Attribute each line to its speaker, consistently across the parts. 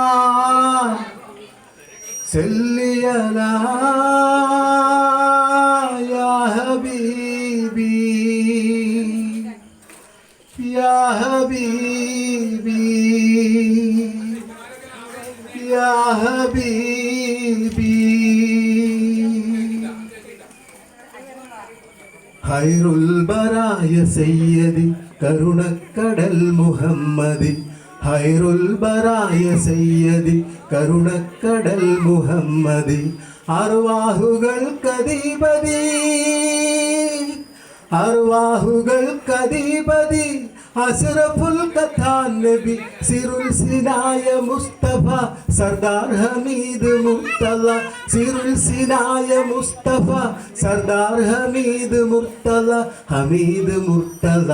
Speaker 1: Rasulullah salli ala ya habibi ya habibi ya habibi khairul baraya sayyidi കരുണക്കടൽ മുഹമ്മദി ഹൈറുൽ ബറായ സയ്യദി കരുണക്കടൽ മുഹമ്മദി അർവാഹുകൾക്കധിപതി അർവാഹുകൾക്കധിപതി അസ്റഫുൽ ഖത്താൻ നബി സിറുൽ സിനായ മുസ്തഫ സർദാർ ഹമീദ് മുർത്തല സിറുൽ സിനായ മുസ്തഫ സർദാർ ഹമീദ് മുർത്തല ഹമീദ് മുർത്തല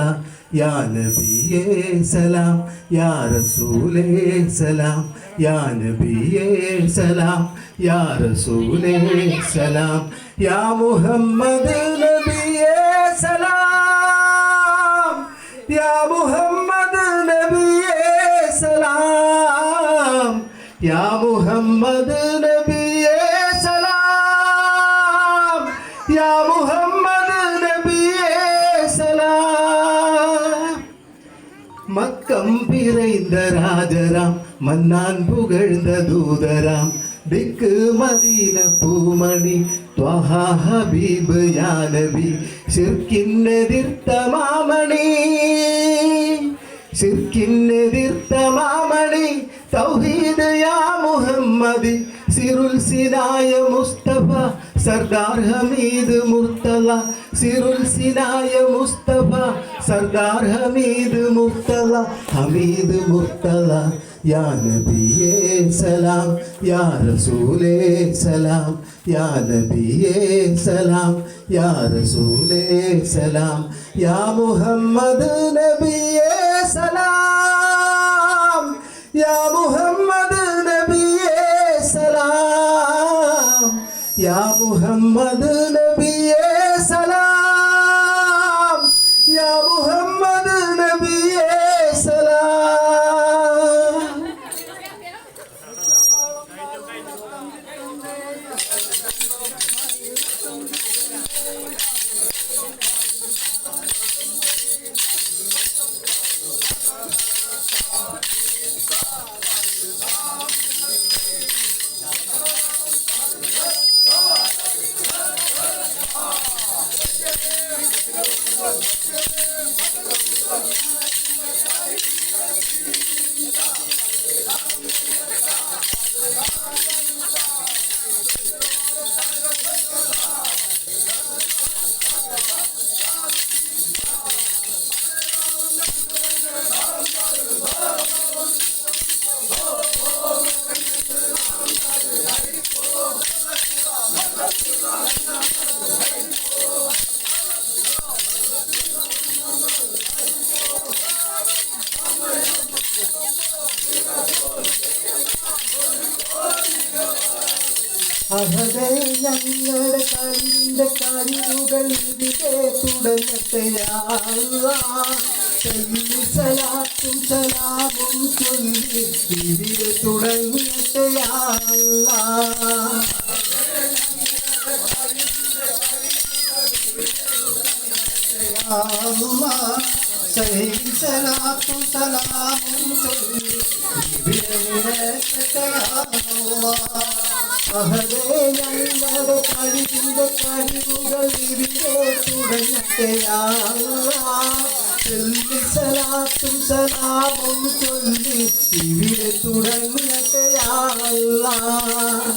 Speaker 1: या नबीए सलाम या रसूले सलाम या नबीए सलाम या रसूले सलाम या मुहम्मद नबीए सलाम या मुहम्मद नबीए सलाम या मुहम्मद नबीए सलाम या मुहम्मद नबीए सलाम മക്കം പിറൈന്ത രാജരാം മന്നാൻ പുകഴ്ந்த ദൂതരാം ദിക്ക് മദീന പൂമണി ത്വഹ ഹബീബ് യാ നബി ശിർക്കിനെതിർത്ത മാമണി ശിർക്കിനെതിർത്ത മാമണി തൗഹീദ് യാ മുഹമ്മദി സിറുൽ സിനായ മുസ്തഫ സർദാർ ഹമീദ് മുർത്തല സിറുൽ സിനായ മുസ്തഫ സർദാർ ഹമീദ് മുർത്തല ഹമീദ് മുർത്തല യാ നബിയേ സലാം യാ റസൂലേ സലാം യാ നബിയേ സലാം യാ റസൂലേ സലാം യാ മുഹമ്മദ് നബിയേ സലാം യാ മുഹമ്മദ് നബിയേ സലാം യാ മുഹമ്മദ് നബിയേ സലാം യാ മുഹമ്മദ് നബിയേ സലാം അഹദേ ഞങ്ങളുടെ കണ്ണിന്റെ കഴിവുകൾ ഇതിലെ തുടങ്ങട്ടെ യാ അല്ലാഹ് സലാത്തും സലാമും ചൊല്ലി ഇതിലെ തുടങ്ങട്ടെ യാ അല്ലാഹ് സലാത്തും സലാമും ചൊല്ലി ഇതിലെ തുടങ്ങട്ടെ യാ അല്ലാഹ് അഹദേ ഞങ്ങളുടെ കഴിവിന്റെ കഴിവുകൾ ഇതിലെ തുടങ്ങട്ടെ യാ അല്ലാഹ് സലാത്തും സലാമും ചൊല്ലി ഇവിടെ തുടങ്ങട്ടെ യാ അല്ലാഹ്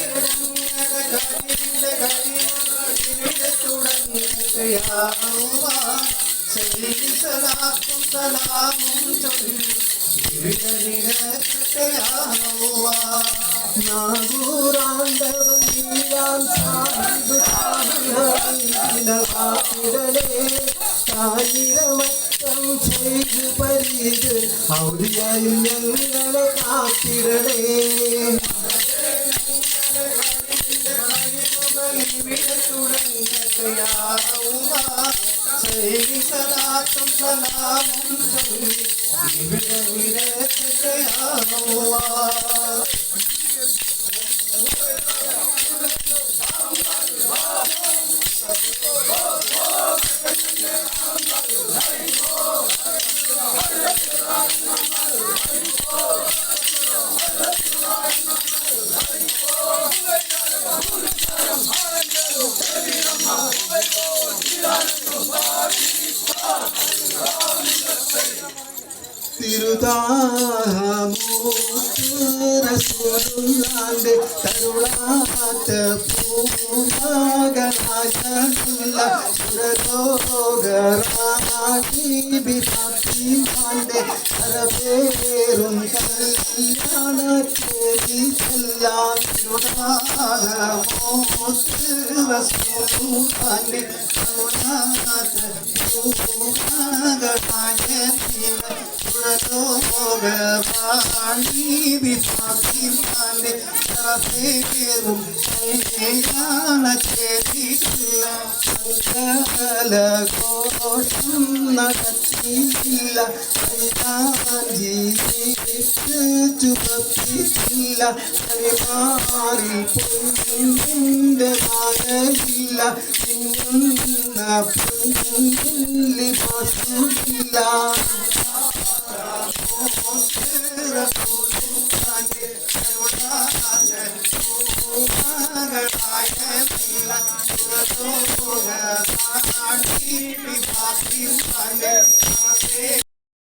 Speaker 1: കഴിവിന്റെ കഴിവുകൾ ഇവിടെ തുടങ്ങട്ടെ യാ അല്ലാഹ് സലാത്തും സലാമും ചൊല്ലി ഇവിടെ തുടങ്ങട്ടെ യാ അല്ലാഹ് നാഗൂറാണ്ടവൻ നീരാൻ സാഹിബ് കാത്തിടലേ ആയിരമറ്റം ചെയ്ത് പരീത് ഔലിയായും ഞങ്ങളെ കാത്തിടലേ ഇവിടെ തുടങ്ങുകയാവുക സലാത്തും സലാമും ചൊല്ലി ഇവിടെ വിരക്കുകയാവുക തിരുതാമൂത്ത് റസൂലുള്ളാന്റെ തരുളാത്ത പൂമകനായ സുരലോകറാണി ബിഫാത്തിമാന്റെ പരപേരും കല്യാണത്തേരി ചെല്ലാം തിരുതാമൂത്ത് റസൂലുള്ളാന്റെ തരുളാത്ത പൂമകനായ ലോകവാണി വിഫാത്തിമാന്റെ തരപേരും ചെയ്തിട്ടില്ല മംഗളഘോഷം നടത്തിയില്ല ചുമപ്പിച്ചില്ല പരിമാറി പൊന്നിന്റെ മാനയില്ല ഇന്ന ലിബാസില്ല Oh